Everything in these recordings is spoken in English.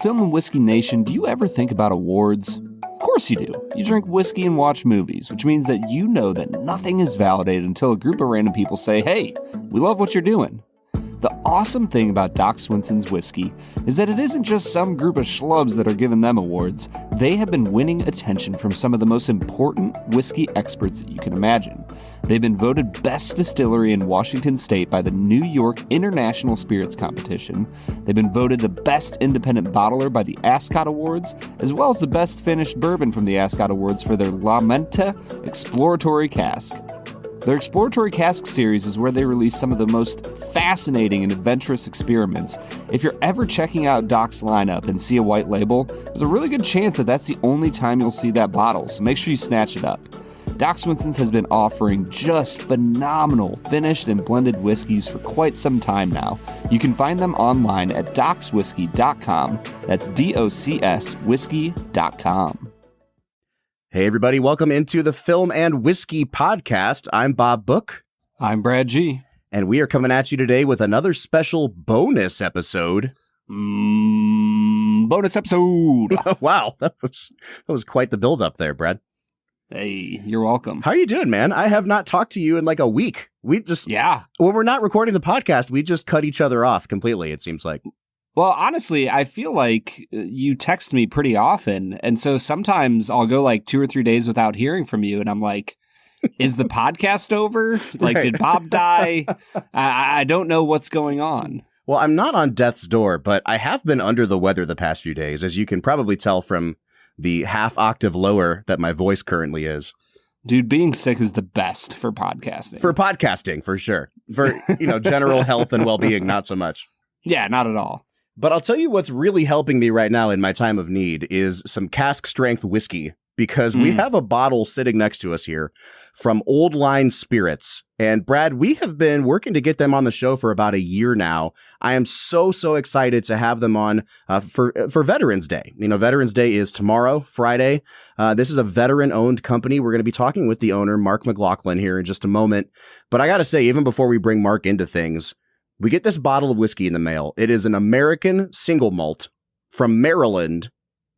Film and Whiskey Nation, do you ever think about awards? Of course you do. You drink whiskey and watch movies, which means that you know that nothing is validated until a group of random people say, hey, we love what you're doing. The awesome thing about Doc Swinson's whiskey is that it isn't just some group of schlubs that are giving them awards. They have been winning attention from some of the most important whiskey experts that you can imagine. They've been voted best distillery in Washington State by the New York International Spirits Competition. They've been voted the best independent bottler by the Ascot Awards, as well as the best finished bourbon from the Ascot Awards for their La Menta Exploratory Cask. Their Exploratory Cask series is where they release some of the most fascinating and adventurous experiments. If you're ever checking out Doc's lineup and see a white label, there's a really good chance that that's the only time you'll see that bottle, so make sure you snatch it up. Doc Swinson's has been offering just phenomenal finished and blended whiskeys for quite some time now. You can find them online at docswhiskey.com. That's DOCS whiskey.com. Hey, everybody. Welcome into the Film and Whiskey Podcast. I'm Bob Book. I'm Brad G. And we are coming at you today with another special bonus episode. Bonus episode. Wow. That was quite the build-up there, Brad. Hey, you're welcome. How are you doing, man? I have not talked to you in like a week. When we're not recording the podcast, we just cut each other off completely, it seems like. Well, honestly, I feel like you text me pretty often. And so sometimes I'll go like 2 or 3 days without hearing from you. And I'm like, is the podcast over? Like, right. Did Bob die? I don't know what's going on. Well, I'm not on death's door, but I have been under the weather the past few days, as you can probably tell from the half octave lower that my voice currently is. Dude, being sick is the best for podcasting. For podcasting, for sure. For, general health and well-being, not so much. Yeah, not at all. But I'll tell you what's really helping me right now in my time of need is some cask strength whiskey, because we have a bottle sitting next to us here from Old Line Spirits. And Brad, we have been working to get them on the show for about a year now. I am so excited to have them on for Veterans Day. Veterans Day is tomorrow, Friday. This is a veteran-owned company. We're going to be talking with the owner, Mark McLaughlin, here in just a moment. But I got to say, even before we bring Mark into things, we get this bottle of whiskey in the mail. It is an American single malt from Maryland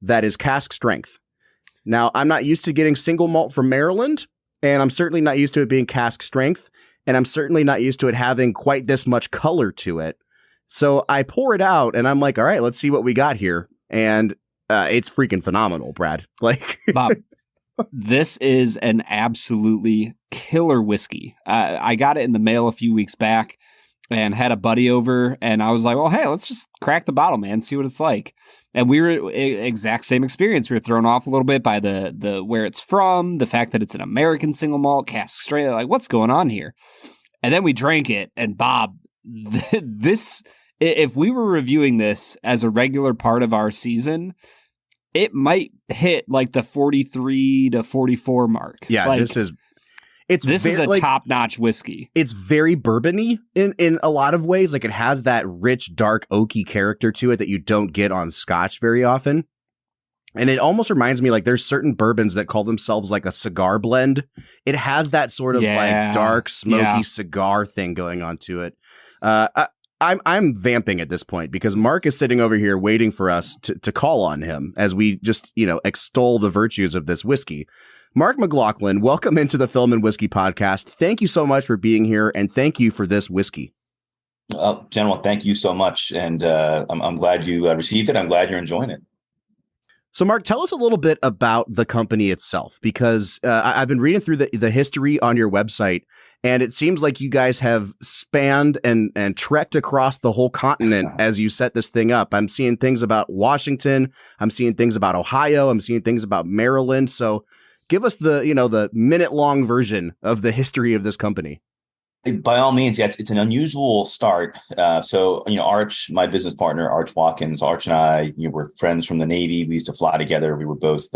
that is cask strength. Now, I'm not used to getting single malt from Maryland, and I'm certainly not used to it being cask strength, and I'm certainly not used to it having quite this much color to it. So I pour it out, and I'm like, all right, let's see what we got here. And it's freaking phenomenal, Brad. Like, Bob, this is an absolutely killer whiskey. I got it in the mail a few weeks back and had a buddy over, and I was like, well, hey, let's just crack the bottle, man, see what it's like. And we were exact same experience. We were thrown off a little bit by the where it's from, the fact that it's an American single malt, cask straight, like, what's going on here? And then we drank it, and Bob, this, if we were reviewing this as a regular part of our season, it might hit like the 43 to 44 mark. Yeah, like, this is a top-notch whiskey. It's very bourbon-y in a lot of ways. Like, it has that rich, dark, oaky character to it that you don't get on Scotch very often. And it almost reminds me, like, there's certain bourbons that call themselves like a cigar blend. It has that sort of like dark, smoky cigar thing going on to it. I'm vamping at this point because Mark is sitting over here waiting for us to call on him as we just, extol the virtues of this whiskey. Mark McLaughlin, welcome into the Film and Whiskey Podcast. Thank you so much for being here, and thank you for this whiskey. Gentlemen, thank you so much, and I'm glad you received it. I'm glad you're enjoying it. So, Mark, tell us a little bit about the company itself, because I've been reading through the history on your website, and it seems like you guys have spanned and trekked across the whole continent as you set this thing up. I'm seeing things about Washington. I'm seeing things about Ohio. I'm seeing things about Maryland. So give us the minute-long version of the history of this company. By all means, yeah, it's an unusual start. So, Arch, my business partner, Arch Watkins, Arch and I, were friends from the Navy. We used to fly together. We were both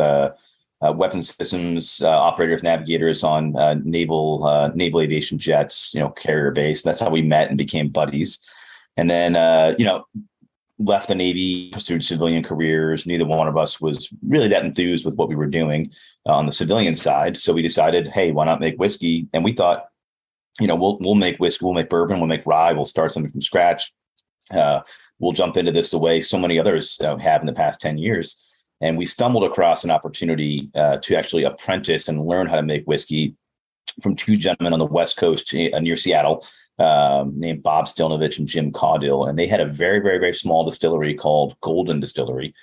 weapons systems operators, navigators on naval aviation jets, carrier based. That's how we met and became buddies. And then, left the Navy, pursued civilian careers. Neither one of us was really that enthused with what we were doing on the civilian side. So we decided, hey, why not make whiskey? And we thought, we'll make whiskey, we'll make bourbon, we'll make rye, we'll start something from scratch. we'll jump into this the way so many others have in the past 10 years. And we stumbled across an opportunity to actually apprentice and learn how to make whiskey from two gentlemen on the West Coast near Seattle, named Bob Stilnovich and Jim Caudill. And they had a very, very, very small distillery called Golden Distillery.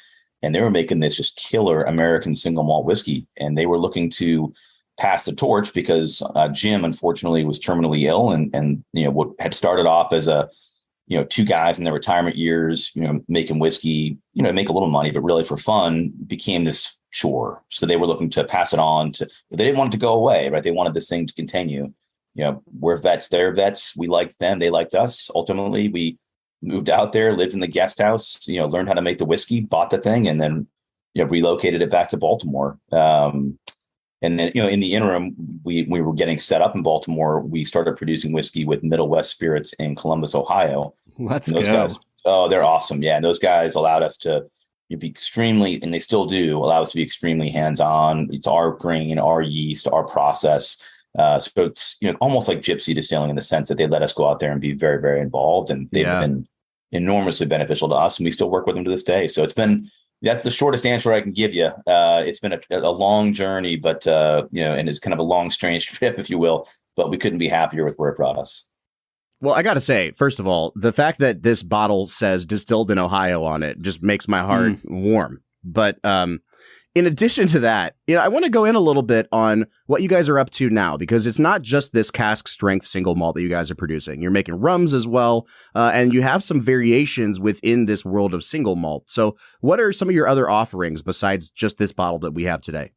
And they were making this just killer American single malt whiskey. And they were looking to pass the torch because Jim, unfortunately, was terminally ill. And what had started off as two guys in their retirement years, making whiskey, make a little money, but really for fun, became this chore. So they were looking to pass it on but they didn't want it to go away, right? They wanted this thing to continue. We're vets, they're vets. We liked them, they liked us. Ultimately, we moved out there, lived in the guest house, learned how to make the whiskey, bought the thing, and then, relocated it back to Baltimore. And then, in the interim, we were getting set up in Baltimore. We started producing whiskey with Middle West Spirits in Columbus, Ohio. Let's go. Guys, they're awesome. Yeah. And those guys allowed us to be extremely, and they still do allow us to be extremely hands-on. It's our grain, our yeast, our process. So it's, almost like gypsy distilling in the sense that they let us go out there and be very, very involved. And they've been enormously beneficial to us. And we still work with them to this day. So that's the shortest answer I can give you. It's been a long journey, but, and it's kind of a long, strange trip, if you will, but we couldn't be happier with where it brought us. Well, I got to say, first of all, the fact that this bottle says distilled in Ohio on it just makes my heart warm. But in addition to that, I want to go in a little bit on what you guys are up to now, because it's not just this cask strength single malt that you guys are producing. You're making rums as well, and you have some variations within this world of single malt. So what are some of your other offerings besides just this bottle that we have today?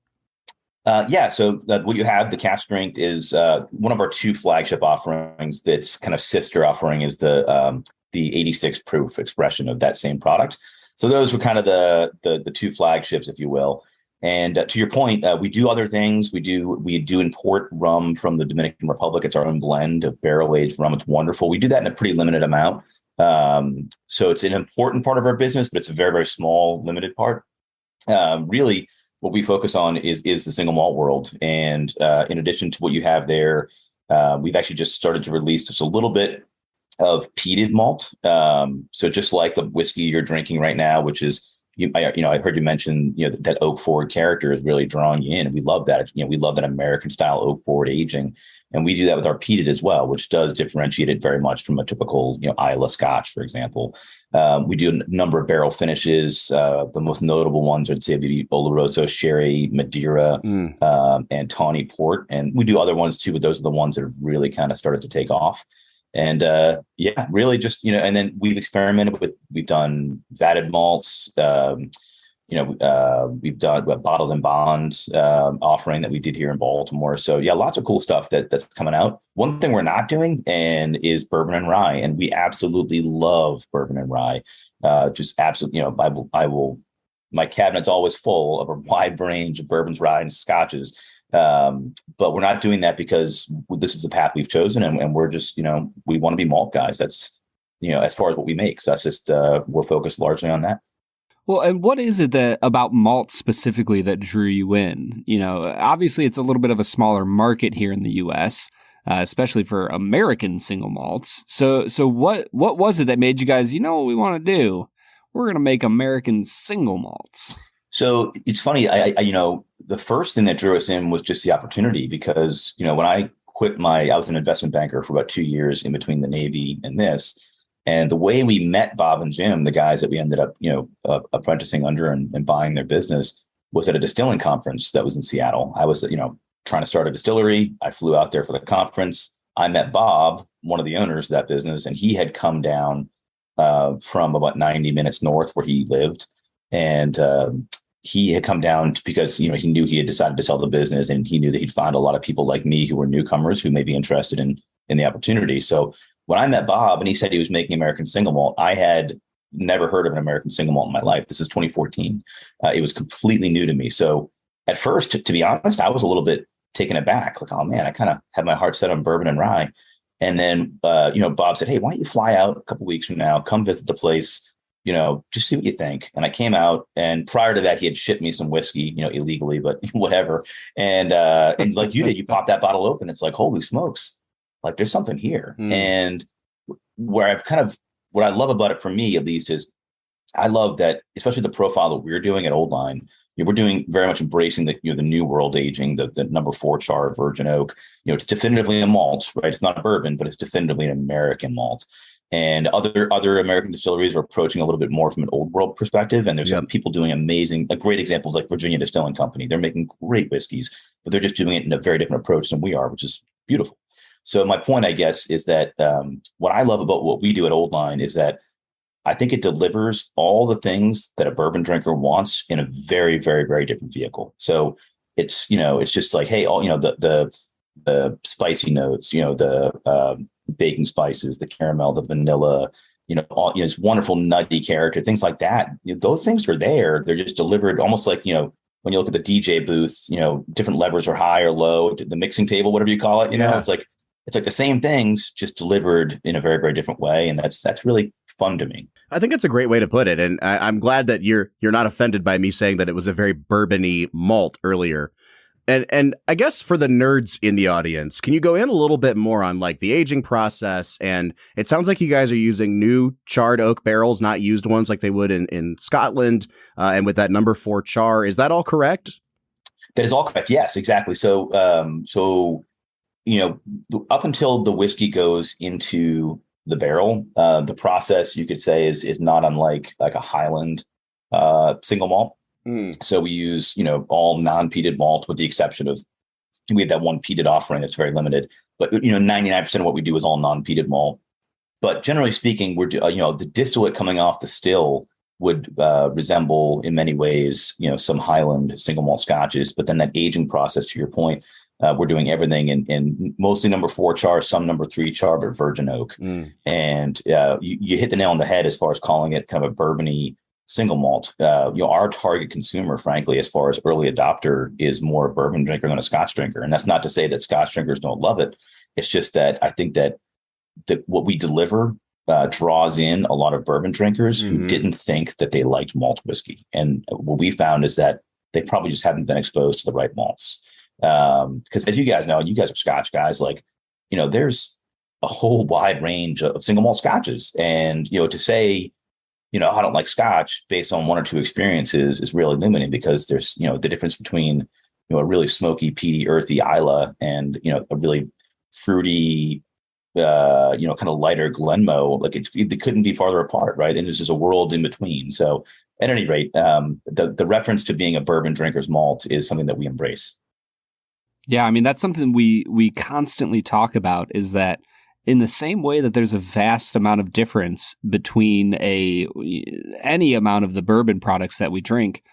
So what you have, the cask strength, is one of our two flagship offerings. That's kind of sister offering is the 86 proof expression of that same product. So those were kind of the two flagships, if you will. And to your point, we do other things. We do import rum from the Dominican Republic. It's our own blend of barrel aged rum. It's wonderful. We do that in a pretty limited amount. So it's an important part of our business, but it's a very, very small, limited part. Really, what we focus on is the single malt world. And in addition to what you have there, we've actually just started to release just a little bit of peated malt. So just like the whiskey you're drinking right now, which is, I heard you mention, that oak forward character is really drawing you in. And we love that. We love that American style oak forward aging. And we do that with our peated as well, which does differentiate it very much from a typical, Islay Scotch, for example. We do a number of barrel finishes. The most notable ones would say maybe Oloroso Sherry, Madeira, and Tawny Port. And we do other ones too, but those are the ones that have really kind of started to take off. And really just, and then we've done vatted malts. We've done a bottled and bond offering that we did here in Baltimore. So lots of cool stuff that's coming out. One thing we're not doing is bourbon and rye, and we absolutely love bourbon and rye. Just absolutely, my cabinet's always full of a wide range of bourbons, rye, and scotches. But we're not doing that because this is the path we've chosen, and we're just, we want to be malt guys. That's, as far as what we make. So that's just, we're focused largely on that. Well, and what is it about malt specifically that drew you in? Obviously it's a little bit of a smaller market here in the U.S., especially for American single malts. So what was it that made you guys, what we want to do? We're going to make American single malts. So it's funny, I the first thing that drew us in was just the opportunity, because, when I quit I was an investment banker for about 2 years in between the Navy and this. And the way we met Bob and Jim, the guys that we ended up, apprenticing under and buying their business, was at a distilling conference that was in Seattle. I was, trying to start a distillery. I flew out there for the conference. I met Bob, one of the owners of that business, and he had come down from about 90 minutes north where he lived. And he had come down because, he knew he had decided to sell the business, and he knew that he'd find a lot of people like me who were newcomers who may be interested in the opportunity. So when I met Bob and he said he was making American single malt, I had never heard of an American single malt in my life. This is 2014. It was completely new to me. So at first, to be honest, I was a little bit taken aback. Like, oh man, I kind of had my heart set on bourbon and rye. And then, Bob said, hey, why don't you fly out a couple of weeks from now, come visit the place, just see what you think. And I came out, and prior to that, he had shipped me some whiskey, illegally, but whatever. And like you did, you pop that bottle open. It's like, holy smokes. Like there's something here. And where I've kind of what I love about it, for me at least, is I love that, especially the profile that we're doing at Old Line. We're doing very much embracing the the new world aging, the number 4 char virgin oak. It's definitively a malt, right? It's not a bourbon, but it's definitively an American malt. And other American distilleries are approaching a little bit more from an old world perspective. And there's some people doing amazing, great examples like Virginia Distilling Company. They're making great whiskeys, but they're just doing it in a very different approach than we are, which is beautiful. So my point, I guess, is that what I love about what we do at Old Line is that I think it delivers all the things that a bourbon drinker wants in a very, very, very different vehicle. So it's just like, hey, all the spicy notes, the baking spices, the caramel, the vanilla, this wonderful nutty character, things like that. Those things are there. They're just delivered almost like, when you look at the DJ booth, different levers are high or low, the mixing table, whatever you call it, it's like the same things just delivered in a very, very different way. And that's really fun to me. I think that's a great way to put it. And I'm glad that you're not offended by me saying that it was a very bourbony malt earlier. And I guess for the nerds in the audience, can you go in a little bit more on like the aging process? And it sounds like you guys are using new charred oak barrels, not used ones like they would in Scotland. And with that number 4 char, is that all correct? That is all correct. Yes, exactly. So, up until the whiskey goes into the barrel, the process, you could say, is not unlike like a Highland single malt. So we use, all non-peated malt, with the exception of, we have that one peated offering that's very limited, but 99% of what we do is all non-peated malt. But generally speaking, we're the distillate coming off the still would resemble in many ways, some Highland single malt scotches. But then that aging process, to your point, we're doing everything in mostly number 4 char, some number 3 char, but virgin oak. And you hit the nail on the head as far as calling it kind of a bourbony single malt. Our target consumer, frankly, as far as early adopter, is more a bourbon drinker than a Scotch drinker. And that's not to say that Scotch drinkers don't love it. It's just that I think that what we deliver draws in a lot of bourbon drinkers who didn't think that they liked malt whiskey. And what we found is that they probably just haven't been exposed to the right malts. Because as you guys know, you guys are Scotch guys, like, there's a whole wide range of single malt Scotches. And, to say, I don't like Scotch based on 1 or 2 experiences is really limiting, because there's, the difference between, a really smoky, peaty, earthy Islay and, a really fruity, kind of lighter Glenmoe, like it couldn't be farther apart. Right. And there's just a world in between. So at any rate, the reference to being a bourbon drinker's malt is something that we embrace. Yeah. I mean, that's something we constantly talk about, is that in the same way that there's a vast amount of difference between any amount of the bourbon products that we drink,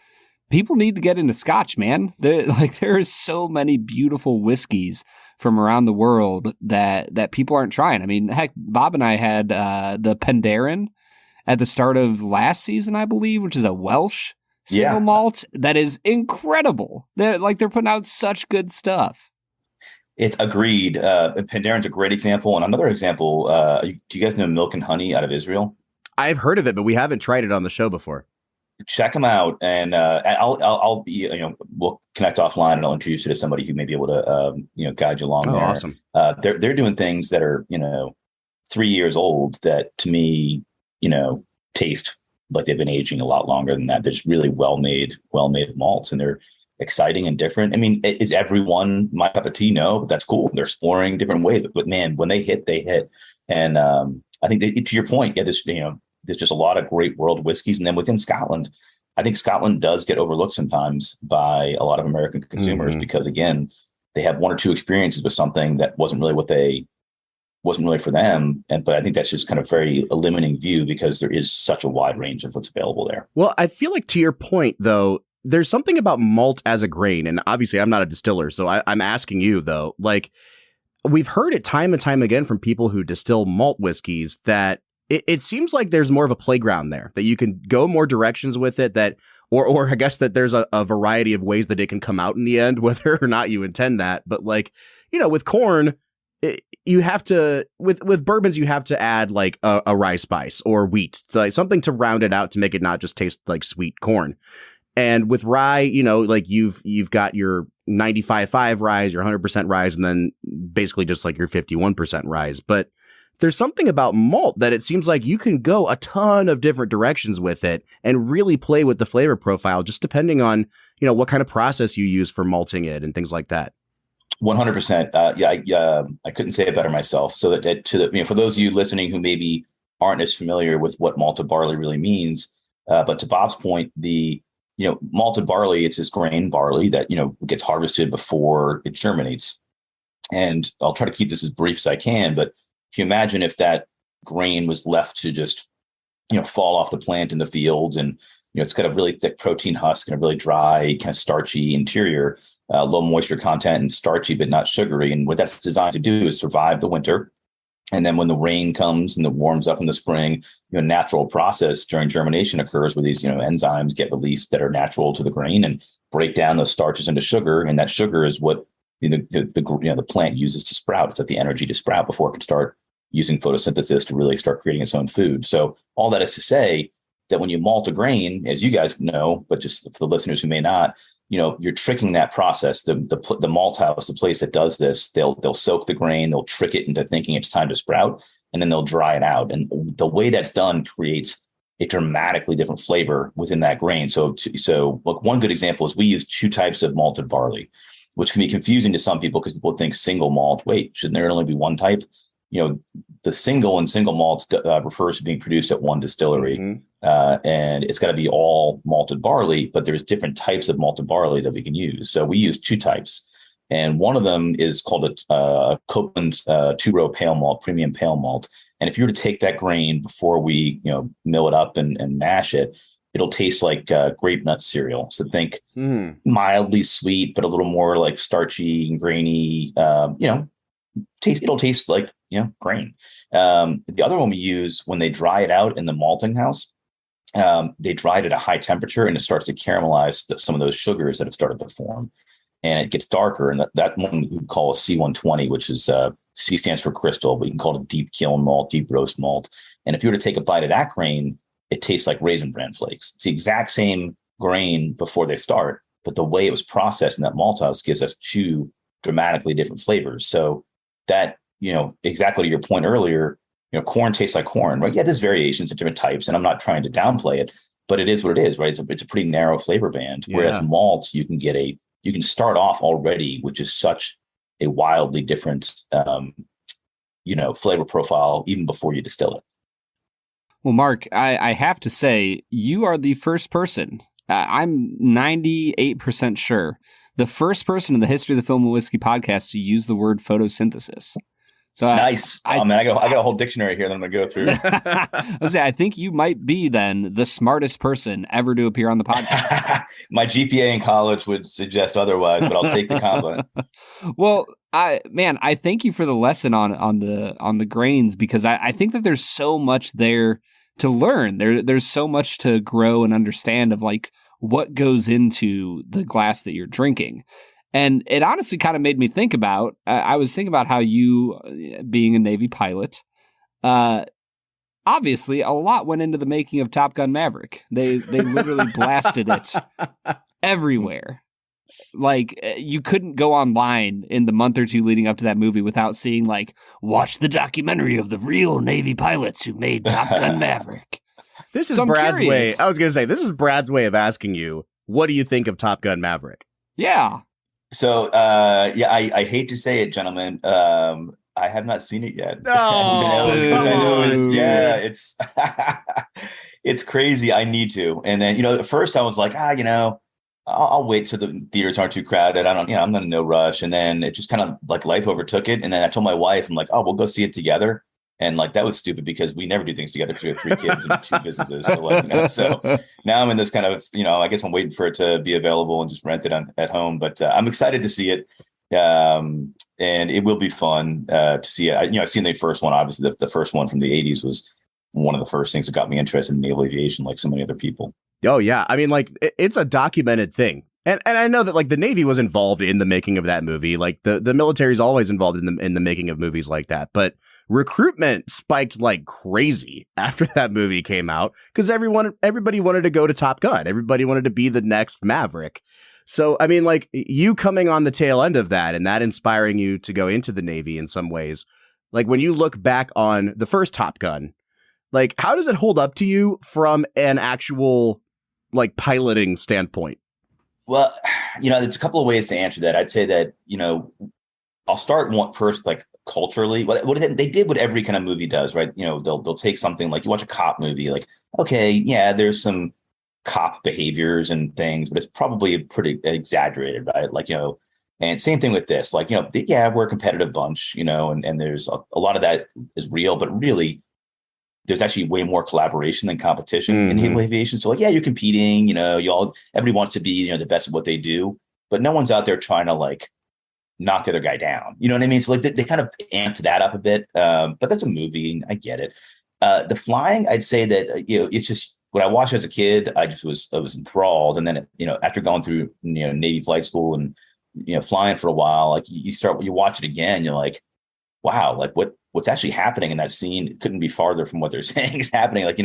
people need to get into Scotch, man. There is so many beautiful whiskeys from around the world that people aren't trying. I mean, heck, Bob and I had the Penderyn at the start of last season, I believe, which is a Welsh single malt that is incredible. They're putting out such good stuff. It's agreed. Penderyn's a great example. And another example, do you guys know Milk and Honey out of Israel? I've heard of it, but we haven't tried it on the show before. Check them out. And I'll be, we'll connect offline and I'll introduce you to somebody who may be able to, guide you along there. Awesome. They're doing things that are, 3 years old that to me, taste like they've been aging a lot longer than that. They're just really well-made malts, and they're exciting and different. I mean, is everyone my cup of tea? No, but that's cool. They're exploring different ways. But man, when they hit, they hit. And I think to your point, there's just a lot of great world whiskeys. And then within Scotland, I think Scotland does get overlooked sometimes by a lot of American consumers because, again, they have 1 or 2 experiences with something that wasn't really for them. But I think that's just kind of very a limiting view, because there is such a wide range of what's available there. Well, I feel like, to your point, though, there's something about malt as a grain, and obviously I'm not a distiller, so I'm asking you, though, like, we've heard it time and time again from people who distill malt whiskeys that it seems like there's more of a playground there, that you can go more directions with it, that, or I guess that there's a variety of ways that it can come out in the end, whether or not you intend that. But like, with corn, you have to, with bourbons, you have to add like a rye spice or wheat, like something to round it out to make it not just taste like sweet corn. And with rye, like you've got your 95.5 rye, your 100% rye, and then basically just like your 51% rye. But there's something about malt that it seems like you can go a ton of different directions with it and really play with the flavor profile, just depending on, what kind of process you use for malting it and things like that. 100%. I couldn't say it better myself. So for those of you listening who maybe aren't as familiar with what malted barley really means, but to Bob's point, the malted barley, it's this grain barley that gets harvested before it germinates. And I'll try to keep this as brief as I can, but if you imagine if that grain was left to just fall off the plant in the fields, and it's got a really thick protein husk and a really dry, kind of starchy interior, low moisture content and starchy but not sugary. And what that's designed to do is survive the winter. And then when the rain comes and it warms up in the spring, natural process during germination occurs where these enzymes get released that are natural to the grain and break down those starches into sugar. And that sugar is what the plant uses to sprout. It's like the energy to sprout before it can start using photosynthesis to really start creating its own food. So all that is to say that when you malt a grain, as you guys know, but just for the listeners who may not, you're tricking that process. The malt house, the place that does this, they'll soak the grain, they'll trick it into thinking it's time to sprout, and then they'll dry it out. And the way that's done creates a dramatically different flavor within that grain. So look, one good example is we use 2 types of malted barley, which can be confusing to some people because people think single malt. Wait, shouldn't there only be one type? The single malt refers to being produced at one distillery, and it's got to be all malted barley, but there's different types of malted barley that we can use. So we use 2 types, and one of them is called a Copeland 2-row pale malt, premium pale malt. And if you were to take that grain before we mill it up and mash it, it'll taste like grape nut cereal. So think mildly sweet, but a little more like starchy and grainy. It'll taste like grain. The other one we use, when they dry it out in the malting house, they dry it at a high temperature and it starts to caramelize some of those sugars that have started to form, and it gets darker. And that one we call a C120, which is C stands for crystal, but you can call it deep kiln malt, deep roast malt. And if you were to take a bite of that grain, it tastes like Raisin Bran flakes. It's the exact same grain before they start, but the way it was processed in that malt house gives us 2 dramatically different flavors. So that, exactly to your point earlier, corn tastes like corn, right? Yeah, there's variations of different types, and I'm not trying to downplay it, but it is what it is, right? It's a pretty narrow flavor band. Yeah. Whereas malts, you can start off already with just such a wildly different, flavor profile even before you distill it. Well, Mark, I have to say, you are the first person, I'm 98% sure, the first person in the history of the Film and Whiskey podcast to use the word photosynthesis. So nice. I got a whole dictionary here that I'm going to go through. I think you might be then the smartest person ever to appear on the podcast. My GPA in college would suggest otherwise, but I'll take the compliment. Well, I thank you for the lesson on the grains, because I think that there's so much there to learn. There's so much to grow and understand of like what goes into the glass that you're drinking. And it honestly kind of made me think about, I was thinking about how you, being a Navy pilot, obviously a lot went into the making of Top Gun Maverick. They literally blasted it everywhere. Like, you couldn't go online in the month or 2 leading up to that movie without seeing, like, watch the documentary of the real Navy pilots who made Top Gun Maverick. This is Brad's way. I was going to say, this is Brad's way of asking you, what do you think of Top Gun Maverick? Yeah. So, I hate to say it, gentlemen. I have not seen it yet. It's it's crazy. I need to. And then, at first I was like, I'll wait till the theaters aren't too crowded. I'm in no rush. And then it just kind of like life overtook it. And then I told my wife, I'm like, oh, we'll go see it together. And like, that was stupid because we never do things together because we have 3 kids and 2 businesses. So now I'm in this kind of, I guess I'm waiting for it to be available and just rent it at home. But I'm excited to see it. And it will be fun to see it. I've seen the first one. Obviously, the first one from the 80s was one of the first things that got me interested in naval aviation, like so many other people. Oh, yeah. I mean, like, it's a documented thing. And I know that, like, the Navy was involved in the making of that movie. Like, the military is always involved in the making of movies like that. But recruitment spiked like crazy after that movie came out because everybody wanted to go to Top Gun. Everybody wanted to be the next Maverick. So, I mean, like, you coming on the tail end of that and that inspiring you to go into the Navy in some ways, Like when you look back on the first Top Gun, like how does it hold up to you from an actual like piloting standpoint? Well, there's a couple of ways to answer that. I'd say that, I'll start first, like culturally. What they did what every kind of movie does, right? They'll take something like you watch a cop movie, like, okay, yeah, there's some cop behaviors and things, but it's probably pretty exaggerated, right? Like, and same thing with this, like, yeah, we're a competitive bunch, and there's a lot of that is real, but really there's actually way more collaboration than competition in naval aviation. So like, yeah, you're competing, everybody wants to be, the best at what they do, but no one's out there trying to like knock the other guy down. You know what I mean? So like they kind of amped that up a bit. But that's a movie, and I get it. The flying, I'd say that, it's just when I watched as a kid, I was enthralled. And then, after going through, Navy flight school and, flying for a while, like you watch it again, you're like, wow, like what's actually happening in that scene couldn't be farther from what they're saying is happening. Like,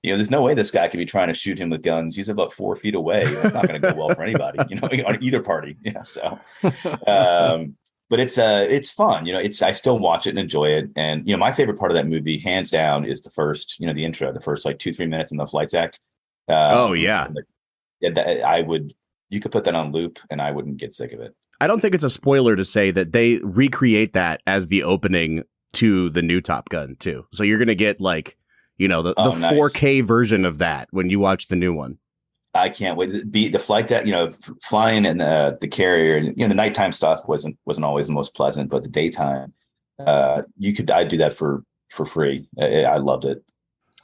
there's no way this guy could be trying to shoot him with guns. He's about 4 feet away. It's not going to go well for anybody, on either party. So, but it's fun. I still watch it and enjoy it. And, my favorite part of that movie, hands down, is the first, the intro, the first like 2-3 minutes in the flight deck. Oh yeah. You could put that on loop and I wouldn't get sick of it. I don't think it's a spoiler to say that they recreate that as the opening to the new Top Gun too. So you're going to get like, the nice 4K version of that when you watch the new one. I can't wait. The flight deck, flying in the carrier, and the nighttime stuff wasn't always the most pleasant, but the daytime, I'd do that for free. I loved it.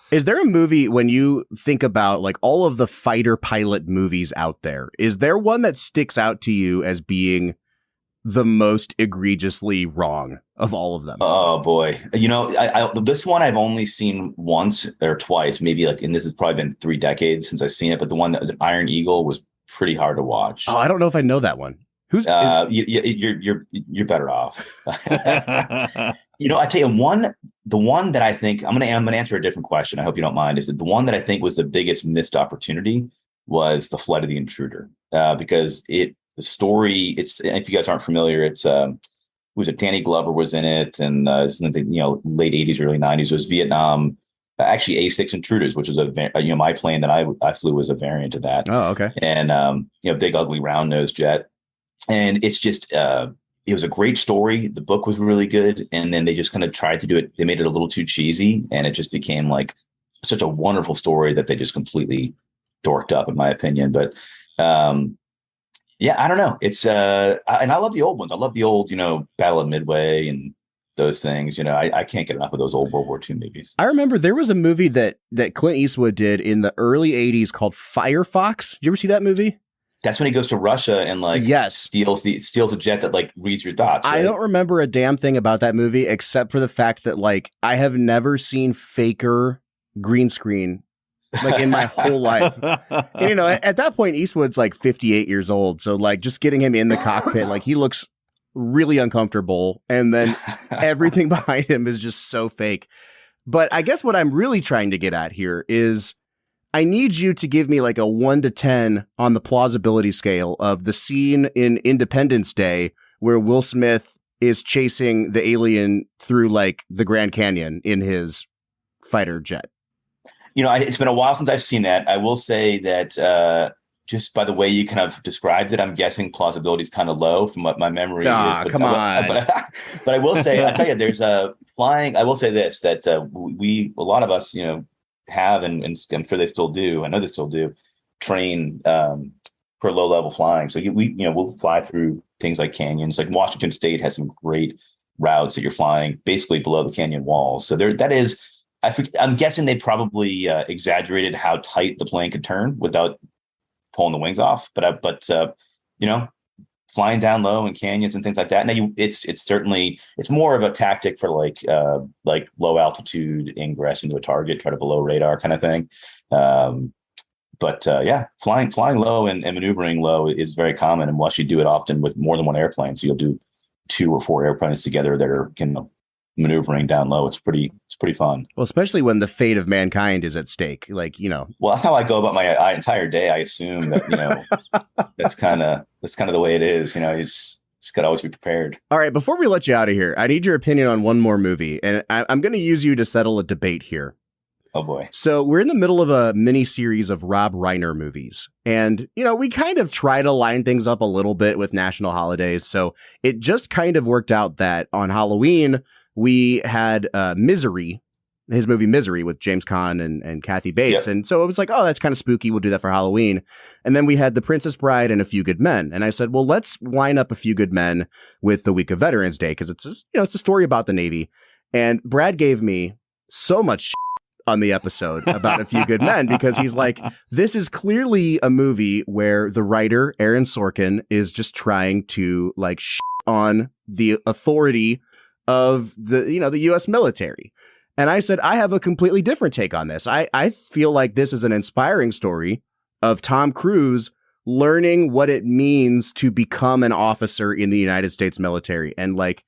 Is there a movie, when you think about like all of the fighter pilot movies out there, is there one that sticks out to you as being the most egregiously wrong of all of them? Oh boy. This one I've only seen once or twice, maybe like, and this has probably been 3 decades since I've seen it, but the one that was Iron Eagle was pretty hard to watch. Oh, I don't know if I know that one. You're better off. I tell you, the one that I think I'm gonna answer a different question. I hope you don't mind. Is that the one that I think was the biggest missed opportunity was The Flight of the Intruder, because the story. It's, if you guys aren't familiar, it's was it Danny Glover was in it, and it's in the late 80s, early 90s. It was Vietnam. Actually, A6 Intruders, which was my plane that I flew was a variant of that. Oh, okay. And big ugly round nose jet, and it's just. It was a great story. The book was really good. And then they just kind of tried to do it. They made it a little too cheesy, and it just became like such a wonderful story that they just completely dorked up, in my opinion. But I don't know. It's and I love the old ones. I love the old, Battle of Midway and those things. I can't get enough of those old World War II movies. I remember there was a movie that Clint Eastwood did in the early 80s called Firefox. Did you ever see that movie? That's when he goes to Russia and like steals a jet that like reads your thoughts. Right? I don't remember a damn thing about that movie except for the fact that like I have never seen faker green screen like in my whole life. And, at that point Eastwood's like 58 years old, so like just getting him in the cockpit, like he looks really uncomfortable, and then everything behind him is just so fake. But I guess what I'm really trying to get at here is I need you to give me like a 1 to 10 on the plausibility scale of the scene in Independence Day where Will Smith is chasing the alien through like the Grand Canyon in his fighter jet. It's been a while since I've seen that. I will say that just by the way you kind of described it, I'm guessing plausibility is kind of low from what my memory is. But come on. But I will say, I tell you, there's a flying. I will say this, that a lot of us, have, and I'm sure they still do. I know they still do train for low level flying. So we'll fly through things like canyons. Like Washington State has some great routes that you're flying basically below the canyon walls. So that is. I'm guessing they probably exaggerated how tight the plane could turn without pulling the wings off. But flying down low in canyons and things like that. Now it's certainly, it's more of a tactic for like low altitude ingress into a target, try to below radar kind of thing. Flying low and maneuvering low is very common, unless you do it often with more than one airplane. So you'll do 2 or 4 airplanes together that are maneuvering down low. It's pretty fun. Well, especially when the fate of mankind is at stake. Like, well, that's how I go about my entire day. I assume that, that's kind of the way it is. It's got to always be prepared. All right, before we let you out of here, I need your opinion on one more movie, and I'm going to use you to settle a debate here. Oh boy. So we're in the middle of a mini series of Rob Reiner movies. And, we kind of try to line things up a little bit with national holidays. So it just kind of worked out that on Halloween, we had Misery, his movie Misery with James Caan and Kathy Bates. Yep. And so it was like, oh, that's kind of spooky. We'll do that for Halloween. And then we had The Princess Bride and A Few Good Men. And I said, well, let's line up A Few Good Men with the week of Veterans Day, because it's, it's a story about the Navy. And Brad gave me so much on the episode about A Few Good Men, because he's like, this is clearly a movie where the writer, Aaron Sorkin, is just trying to like on the authority of the U.S. military. And I said, I have a completely different take on this. I feel like this is an inspiring story of Tom Cruise learning what it means to become an officer in the United States military and like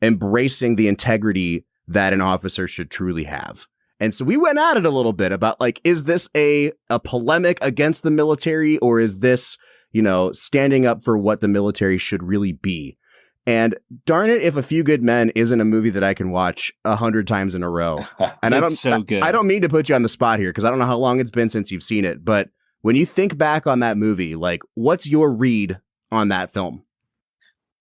embracing the integrity that an officer should truly have. And so we went at it a little bit about like, is this a polemic against the military, or is this, standing up for what the military should really be? And darn it, if A Few Good Men isn't a movie that I can watch 100 times in a row. And I don't mean to put you on the spot here, because I don't know how long it's been since you've seen it. But when you think back on that movie, like, what's your read on that film?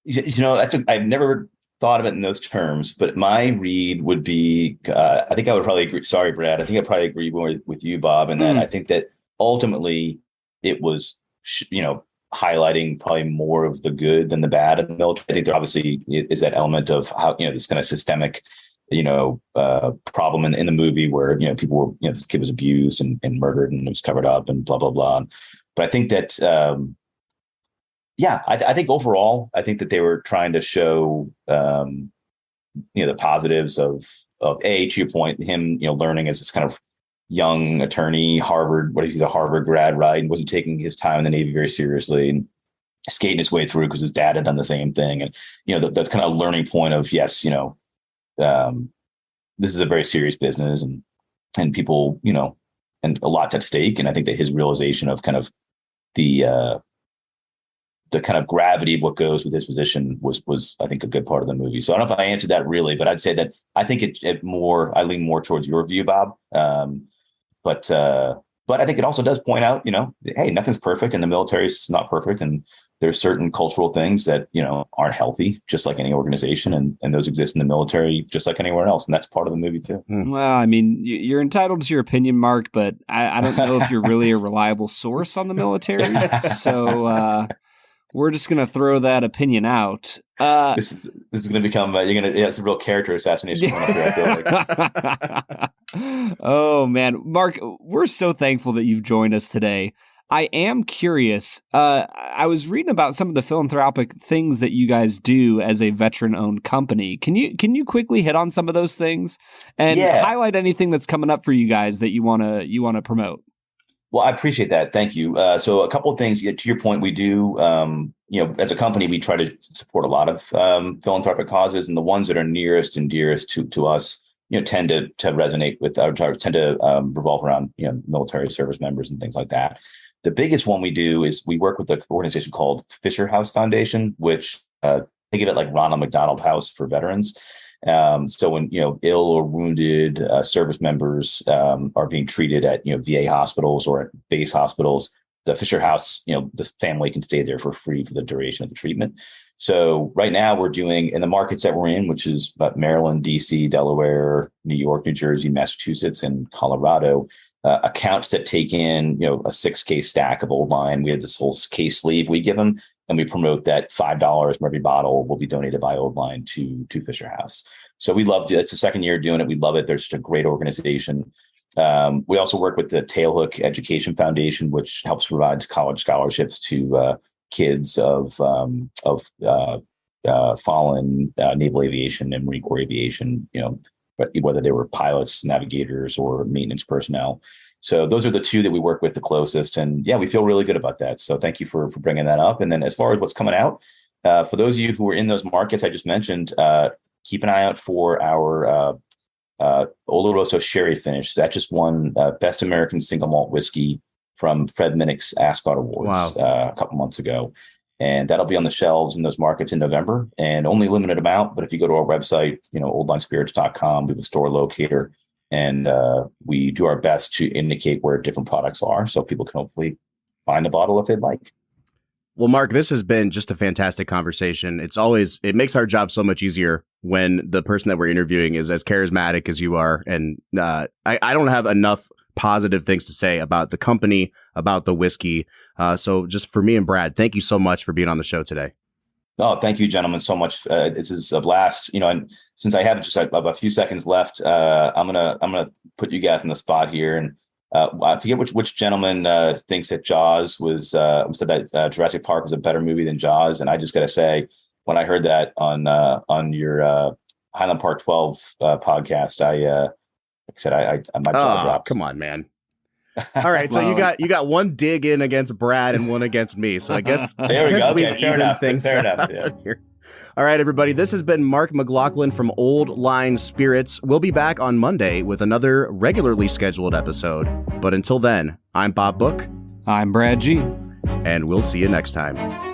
I've never thought of it in those terms, but my read would be, I think I would probably agree. Sorry, Brad. I think I probably agree more with you, Bob, and that I think that ultimately it was, highlighting probably more of the good than the bad in the military. I think there obviously is that element of how, this kind of systemic, problem in the movie where, people were, this kid was abused and murdered and it was covered up and blah, blah, blah. But I think that, I think overall, I think that they were trying to show, the positives of to your point, him, learning as this kind of young attorney, he's a Harvard grad, right? And wasn't taking his time in the Navy very seriously and skating his way through because his dad had done the same thing. And, the kind of learning point of, yes, this is a very serious business and people, and a lot's at stake. And I think that his realization of kind of the kind of gravity of what goes with his position was I think a good part of the movie. So I don't know if I answered that really, but I'd say that I think I lean more towards your view, Bob. But I think it also does point out, hey, nothing's perfect and the military is not perfect. And there's certain cultural things that, aren't healthy, just like any organization. And those exist in the military just like anywhere else. And that's part of the movie too. Well, I mean, you're entitled to your opinion, Mark, but I don't know if you're really a reliable source on the military. So we're just going to throw that opinion out. This is going to become, it's a real character assassination. I feel like. Oh, man. Mark, we're so thankful that you've joined us today. I am curious. I was reading about some of the philanthropic things that you guys do as a veteran-owned company. Can you quickly hit on some of those things and highlight anything that's coming up for you guys that you want to promote? Well, I appreciate that. Thank you. So a couple of things to your point, we do, as a company, we try to support a lot of philanthropic causes, and the ones that are nearest and dearest to us, tend to resonate with, tend to revolve around, military service members and things like that. The biggest one we do is we work with an organization called Fisher House Foundation, which think of it like Ronald McDonald House for veterans. So when, ill or wounded service members are being treated at, VA hospitals or at base hospitals, the Fisher House, the family can stay there for free for the duration of the treatment. So right now we're doing in the markets that we're in, which is Maryland, DC, Delaware, New York, New Jersey, Massachusetts, and Colorado, accounts that take in, a 6K stack of Old Line. We have this whole case sleeve we give them, and we promote that $5 from every bottle will be donated by Old Line to Fisher House. So we love it. It's the second year doing it. We love it. They're just a great organization. We also work with the Tailhook Education Foundation, which helps provide college scholarships to kids of fallen naval aviation and Marine Corps aviation, whether they were pilots, navigators, or maintenance personnel. So those are the two that we work with the closest. And we feel really good about that. So thank you for bringing that up. And then as far as what's coming out, for those of you who are in those markets I just mentioned, keep an eye out for our Oloroso Sherry finish. That just won Best American Single Malt Whiskey from Fred Minnick's Ascot Awards a couple months ago. And that'll be on the shelves in those markets in November, and only limited amount. But if you go to our website, oldlinespirits.com, we have a store locator, and we do our best to indicate where different products are so people can hopefully find a bottle if they'd like. Well, Mark, this has been just a fantastic conversation. It makes our job so much easier when the person that we're interviewing is as charismatic as you are. And I don't have enough positive things to say about the company, about the whiskey. So just for me and Brad, thank you so much for being on the show today. Oh, thank you, gentlemen, so much. This is a blast, and since I have just a few seconds left, I'm gonna put you guys on the spot here. And I forget which gentleman thinks that Jaws said that Jurassic Park was a better movie than Jaws. And I just got to say, when I heard that on your Highland Park 12 podcast, my jaw dropped. Come on, man. All right, so you got one dig in against Brad and one against me. So I guess there we go. Okay, fair enough. Yeah. Here. All right, everybody. This has been Mark McLaughlin from Old Line Spirits. We'll be back on Monday with another regularly scheduled episode. But until then, I'm Bob Book. I'm Brad G. And we'll see you next time.